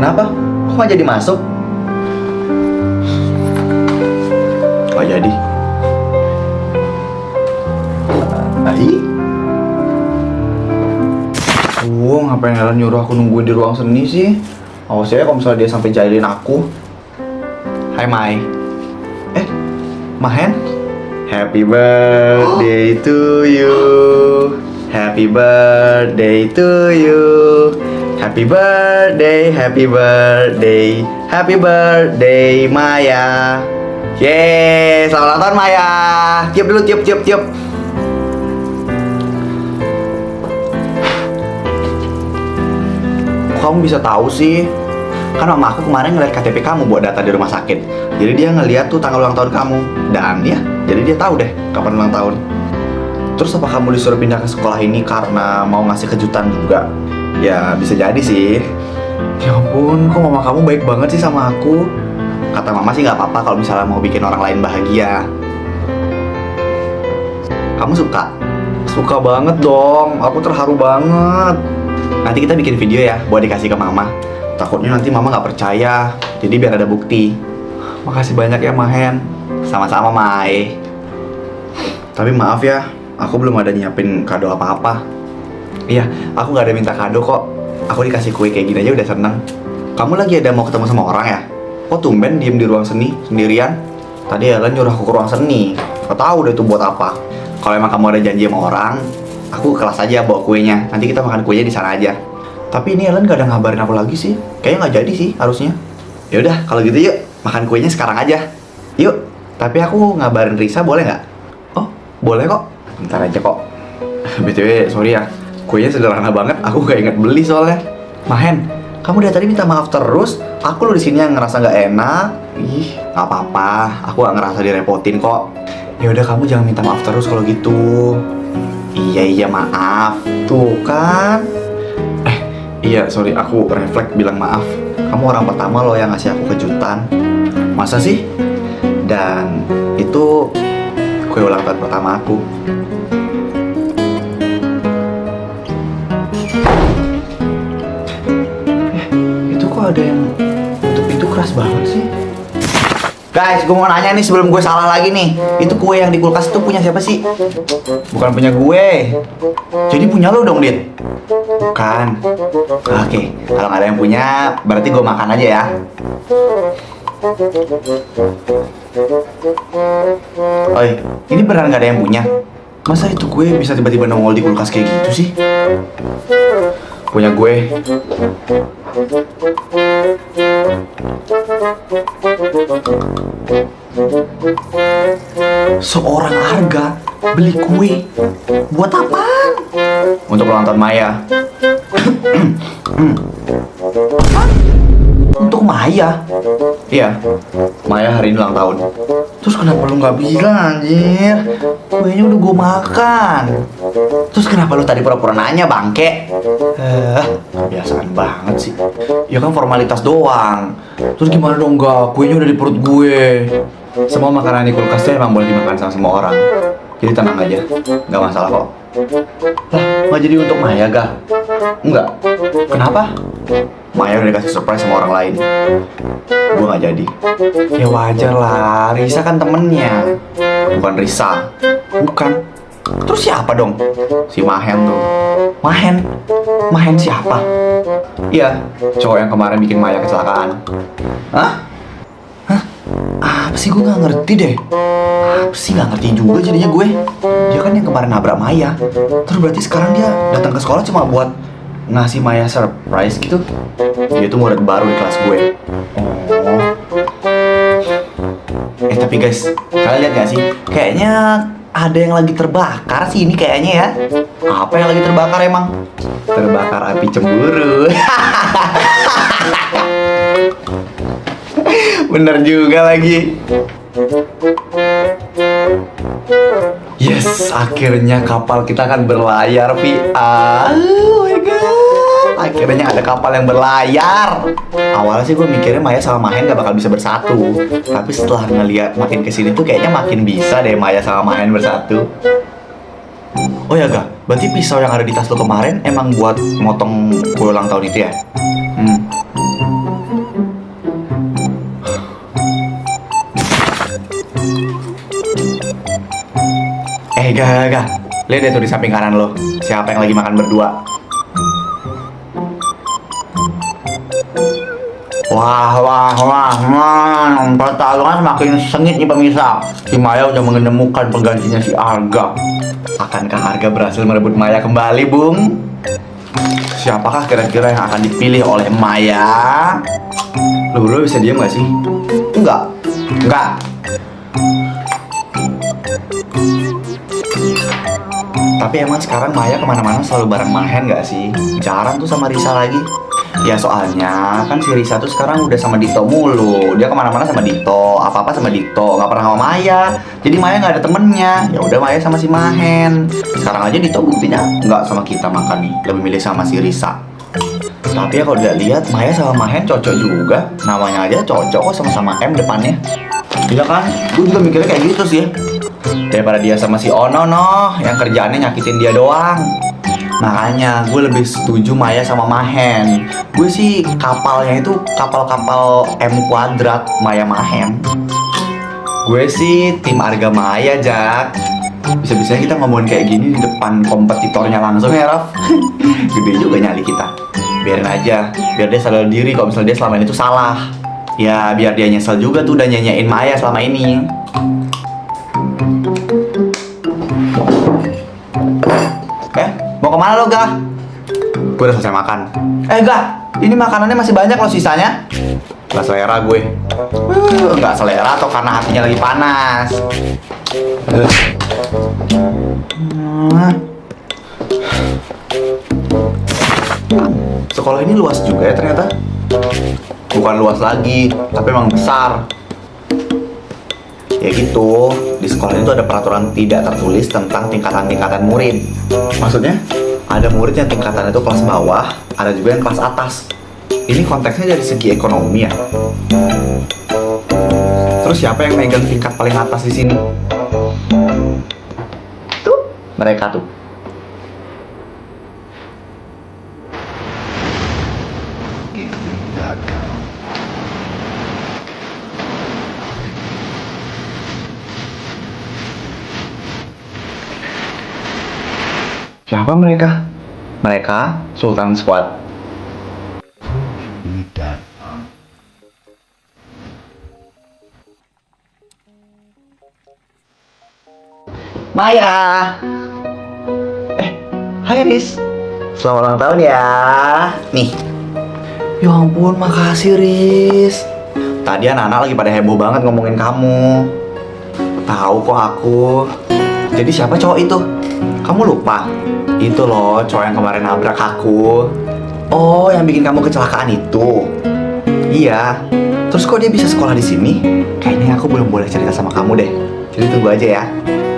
Kenapa? Kok nggak jadi masuk? Nggak jadi. Baik. Ngapain Ellen nyuruh aku nungguin di ruang seni sih? Awas ya kalau misalnya dia sampai jahilin aku. Hai Mai. Mahen? Happy birthday to you. Happy birthday to you. Happy birthday, happy birthday, happy birthday Maya. Yeay, selamat ulang tahun Maya. Tiup dulu, tiup, tiup, tiup. Kok kamu bisa tahu sih? Kan mama aku kemarin ngeliat KTP kamu buat data di rumah sakit. Jadi dia ngeliat tuh tanggal ulang tahun kamu. Dan ya, jadi dia tahu deh kapan ulang tahun. Terus apa kamu disuruh pindah ke sekolah ini karena mau ngasih kejutan juga? Ya bisa jadi sih. Ya ampun, kok mama kamu baik banget sih sama aku. Kata mama sih nggak apa-apa kalau misalnya mau bikin orang lain bahagia. Kamu suka? Suka banget dong, aku terharu banget. Nanti kita bikin video ya buat dikasih ke mama. Takutnya nanti mama nggak percaya, jadi biar ada bukti. Makasih banyak ya Mahen. Sama-sama Mai. Tapi maaf ya, aku belum ada nyiapin kado apa-apa. Iya, aku nggak ada minta kado kok. Aku dikasih kue kayak gini aja udah seneng. Kamu lagi ada mau ketemu sama orang ya? Kok tumben diem di ruang seni sendirian? Tadi Ellen nyuruh aku ke ruang seni. Gak tahu deh itu buat apa. Kalau emang kamu ada janji sama orang, aku ke kelas aja bawa kuenya. Nanti kita makan kuenya di sana aja. Tapi ini Ellen gak ada ngabarin aku lagi sih. Kayaknya nggak jadi sih harusnya. Ya udah, kalau gitu yuk makan kuenya sekarang aja. Yuk. Tapi aku ngabarin Risa boleh nggak? Oh, boleh kok. Bentar aja kok. BTW, sorry ya. Kuenya sederhana banget. Aku gak inget beli soalnya. Mahen, kamu dari tadi minta maaf terus. Aku lo di sini yang ngerasa nggak enak. Ih, nggak apa-apa. Aku nggak ngerasa direpotin kok. Ya udah, kamu jangan minta maaf terus kalau gitu. Iya maaf. Tuh kan. Iya, sorry, aku refleks bilang maaf. Kamu orang pertama loh yang ngasih aku kejutan. Masa sih? Dan itu kue ulang tahun pertama aku. Itu kok ada yang tutup pintu keras banget sih? Guys, gue mau nanya nih sebelum gue salah lagi nih. Itu kue yang di kulkas itu punya siapa sih? Bukan punya gue. Jadi punya lo dong, Dit? Bukan. Oke, kalau nggak ada yang punya, berarti gue makan aja ya. Oi, ini beneran nggak ada yang punya? Masa itu kue bisa tiba-tiba nongol di kulkas kayak gitu sih? Punya gue. Seorang harga beli kue buat apa? Untuk ulang tahun Maya. Untuk Maya? Iya, Maya hari ini ulang tahun. Terus kenapa lu nggak bilang anjir? Kuenya udah gue makan. Terus kenapa lu tadi pura-pura nanya bangke? Kebiasaan banget sih. Ya kan formalitas doang. Terus gimana dong nggak? Kuenya udah di perut gue. Semua makanan di kulkasnya emang boleh dimakan sama semua orang. Jadi tenang aja, nggak masalah kok. Lah, nggak jadi untuk Maya gak? Enggak. Kenapa? Maya udah dikasih surprise sama orang lain. Gue nggak jadi. Ya wajar lah, Risa kan temennya. Bukan Risa. Bukan. Terus siapa dong? Si Mahen tuh. Mahen? Mahen siapa? Iya, cowok yang kemarin bikin Maya kecelakaan. Hah? Apa sih, gue nggak ngerti deh. Apa sih, nggak ngerti juga jadinya gue. Dia kan yang kemarin nabrak Maya. Terus berarti sekarang dia datang ke sekolah cuma buat ngasih Maya surprise gitu. Dia tuh murid baru di kelas gue. Oh. Tapi guys, kalian lihat gak sih? Kayaknya ada yang lagi terbakar sih ini kayaknya ya. Apa yang lagi terbakar emang? Terbakar api cemburu. Bener juga lagi. Yes, akhirnya kapal kita akan berlayar, Vi. Oh my god, akhirnya ada kapal yang berlayar. Awalnya sih gue mikirnya Maya sama Mahen gak bakal bisa bersatu. Tapi setelah ngeliat makin kesini tuh kayaknya makin bisa deh Maya sama Mahen bersatu. Oh ya gak, berarti pisau yang ada di tas lo kemarin emang buat motong kue ulang tahun itu ya? Gak. Lihat deh tuh di samping kanan lo. Siapa yang lagi makan berdua? Wah. Pertarungan semakin sengit nih pemirsa. Si Maya udah menemukan penggantinya si Arga. Akankah Arga berhasil merebut Maya kembali, Bung? Siapakah kira-kira yang akan dipilih oleh Maya? Lo berdua bisa diam gak sih? Enggak. Tapi emang sekarang Maya kemana-mana selalu bareng Mahen gak sih? Jarang tuh sama Risa lagi. Ya soalnya kan si Risa tuh sekarang udah sama Dito mulu. Dia kemana-mana sama Dito, apa-apa sama Dito, nggak pernah sama Maya. Jadi Maya nggak ada temennya. Ya udah Maya sama si Mahen. Sekarang aja Dito buktinya nggak sama kita makan nih, lebih milih sama si Risa. Tapi ya kalau dilihat Maya sama Mahen cocok juga. Namanya aja cocok kok, sama-sama M depannya. Iya kan? Gue juga mikirnya kayak gitu sih. Daripada dia sama si Ono yang kerjaannya nyakitin dia doang. Makanya gue lebih setuju Maya sama Mahen. Gue sih kapalnya itu kapal-kapal M kuadrat Maya Mahen. Gue sih tim Arga Maya, Jak. Bisa-bisanya kita ngomongin kayak gini di depan kompetitornya langsung ya, Raf. Gede juga nyali kita. Biarin aja, biar dia sadar diri kalau misalnya dia selama ini tuh salah. Ya biar dia nyesel juga tuh udah nyanyain Maya selama ini. Mau kemana lo, Gah? Gue udah selesai makan. Gah, ini makanannya masih banyak loh sisanya. Gak selera gue. Gak selera atau karena hatinya lagi panas. Sekolah ini luas juga ya ternyata. Bukan luas lagi, tapi emang besar. Ya gitu, di sekolah itu ada peraturan tidak tertulis tentang tingkatan-tingkatan murid. Maksudnya, ada murid yang tingkatannya itu kelas bawah, ada juga yang kelas atas. Ini konteksnya dari segi ekonomi ya. Terus siapa yang megang tingkat paling atas di sini? Tuh, mereka tuh. Siapa mereka? Mereka Sultan Squad. Maya. Hai Riz. Selamat ulang tahun ya. Nih. Ya ampun, makasih Riz. Tadi anak-anak lagi pada heboh banget ngomongin kamu. Tahu kok aku. Jadi siapa cowok itu? Kamu lupa? Itu loh, cowok yang kemarin nabrak aku. Oh, yang bikin kamu kecelakaan itu. Iya. Terus kok dia bisa sekolah di sini? Kayaknya aku belum boleh cerita sama kamu deh. Jadi tunggu aja ya.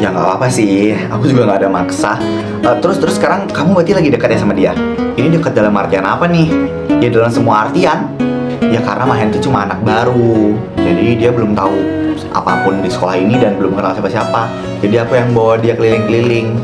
Ya nggak apa-apa sih. Aku juga nggak ada maksa. Terus sekarang kamu berarti lagi dekat ya sama dia? Ini dekat dalam artian apa nih? Ya dalam semua artian. Ya karena Mahen itu cuma anak baru. Jadi dia belum tahu apapun di sekolah ini dan belum kenal siapa-siapa. Jadi aku yang bawa dia keliling-keliling.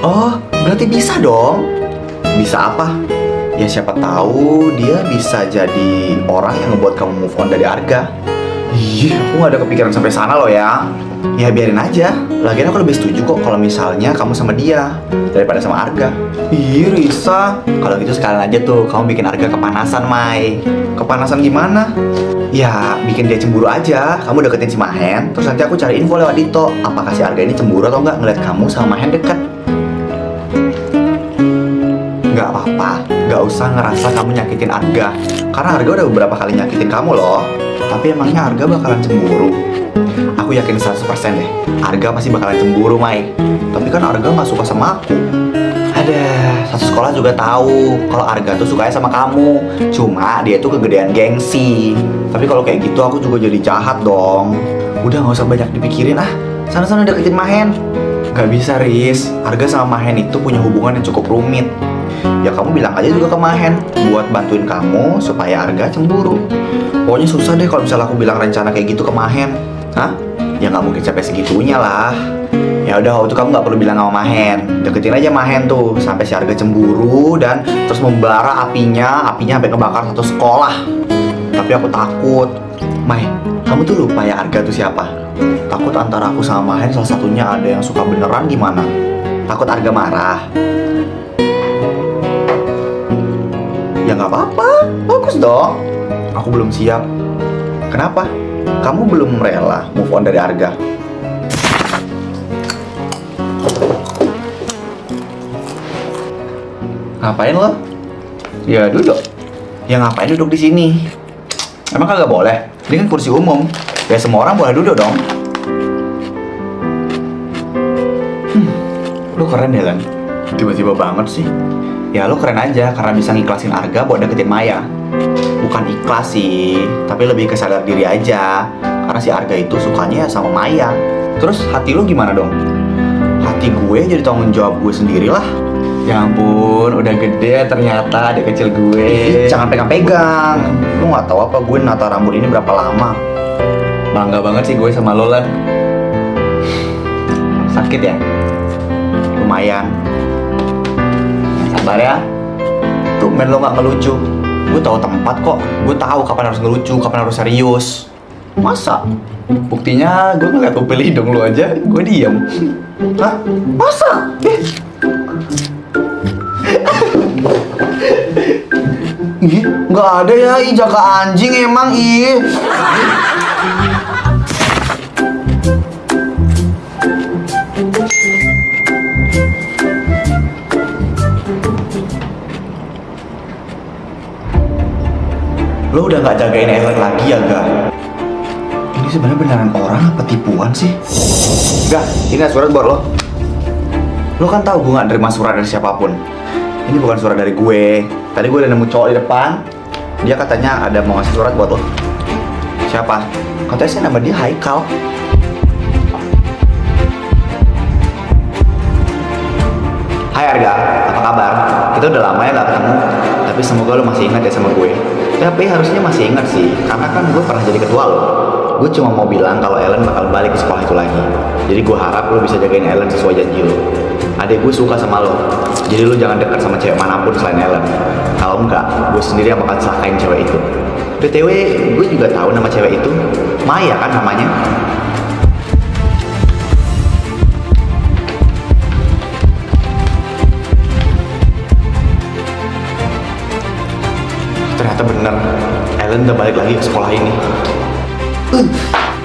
Oh, berarti bisa dong. Bisa apa? Ya siapa tahu dia bisa jadi orang yang ngebuat kamu move on dari Arga. Iya, aku gak ada kepikiran sampai sana loh ya. Ya biarin aja. Lagian aku lebih setuju kok kalau misalnya kamu sama dia daripada sama Arga. Ih, Risa. Kalau gitu sekalian aja tuh kamu bikin Arga kepanasan, Mai. Kepanasan gimana? Ya, bikin dia cemburu aja. Kamu deketin si Mahen, terus nanti aku cari info lewat Dito. Apakah si Arga ini cemburu atau enggak ngeliat kamu sama Mahen deket. Nggak apa-apa, nggak usah ngerasa kamu nyakitin Arga. Karena Arga udah beberapa kali nyakitin kamu loh. Tapi emangnya Arga bakalan cemburu? Aku yakin 100% deh, Arga pasti bakalan cemburu, Mai. Tapi kan Arga nggak suka sama aku. Ada, satu sekolah juga tahu kalau Arga tuh sukanya sama kamu. Cuma dia tuh kegedean gengsi. Tapi kalau kayak gitu aku juga jadi jahat dong. Udah nggak usah banyak dipikirin ah. Sana-sana deketin Mahen. Gak bisa, Riz. Arga sama Mahen itu punya hubungan yang cukup rumit. Ya kamu bilang aja juga ke Mahen buat bantuin kamu supaya Arga cemburu. Pokoknya susah deh kalau misalnya aku bilang rencana kayak gitu ke Mahen. Hah? Ya nggak mungkin sampai segitunya lah. Ya udah, waktu kamu nggak perlu bilang sama Mahen. Deketin aja Mahen tuh sampai si Arga cemburu dan terus membara apinya sampai kebakar satu sekolah. Tapi aku takut. Mai, kamu tuh lupa ya Arga tuh siapa? Takut antara aku sama Hen salah satunya ada yang suka beneran gimana? Takut Arga marah. Ya nggak apa-apa, bagus dong. Aku belum siap. Kenapa? Kamu belum rela move on dari Arga? Ngapain lo? Ya duduk. Ya ngapain duduk di sini? Emang kagak boleh? Ini kan kursi umum. Ya semua orang boleh duduk dong. Lu keren ya kan? Tiba-tiba banget sih. Ya lu keren aja karena bisa ngiklasin Arga buat deketin Maya. Bukan ikhlas sih, tapi lebih ke sadar diri aja. Karena si Arga itu sukanya sama Maya. Terus hati lu gimana dong? Hati gue jadi tanggung jawab gue sendirilah. Ya ampun, udah gede ternyata adik kecil gue. Jangan pegang-pegang. Lu nggak tahu apa gue nata rambut ini berapa lama. Bangga banget sih gue sama lo, Lan. Sakit ya? Lumayan. Sabar ya. Tumben lo nggak ngelucu. Gue tahu tempat kok. Gue tahu kapan harus ngelucu, kapan harus serius. Masa? Buktinya gue ngeliat pupil hidung lo aja, gue diem. Hah? Masa? Ih, nggak ada ya, ih jaga anjing emang, ih. Lo udah nggak jagain Ellen lagi ya, Ga? Ini sebenarnya beneran orang apa tipuan sih? Ga, ini ada surat buat lo. Lo kan tahu gue nggak nerima surat dari siapapun. Ini bukan surat dari gue. Tadi gue udah nemu cowok di depan. Dia katanya ada mau ngasih surat buat lo. Siapa? Katanya sih nama dia Haikal. Hai Arga, apa kabar? Kita udah lama ya gak ketemu. Tapi semoga lo masih ingat ya sama gue. Tapi harusnya masih ingat sih, karena kan gue pernah jadi ketua lo. Gue cuma mau bilang kalau Ellen bakal balik ke sekolah itu lagi. Jadi gue harap lo bisa jagain Ellen sesuai janji lo. Adek gue suka sama lo, jadi lo jangan dekat sama cewek manapun selain Ellen. Kalau enggak, gue sendiri yang bakal celakain cewek itu. BTW, gue juga tahu nama cewek itu, Maya kan namanya. Ternyata bener, Ellen udah balik lagi ke sekolah ini.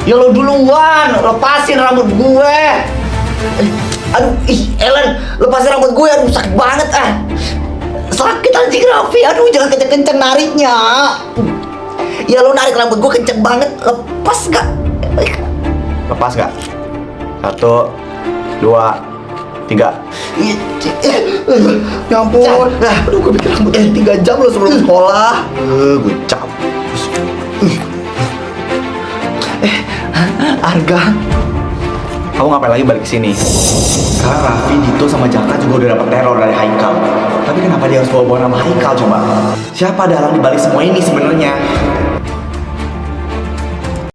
Ya lo duluan, lepasin rambut gue. Aduh, Ellen, lepasin rambut gue, aduh sakit banget sakit anjing Raffi, aduh jangan kenceng-kenceng nariknya. Ya lo narik rambut gue kenceng banget, lepas gak? Lepas gak? 1, 2, 3. Ya ampun, aduh gue bikin rambutnya 3 jam lo sebelum sekolah. Gue capek. Arga, kamu ngapain lagi balik ke sini? Karena Raffi, Dito, sama Jaka juga udah dapat teror dari Haikal. Tapi kenapa dia harus bawa-bawa nama Haikal coba? Siapa dalang di balik semua ini sebenarnya?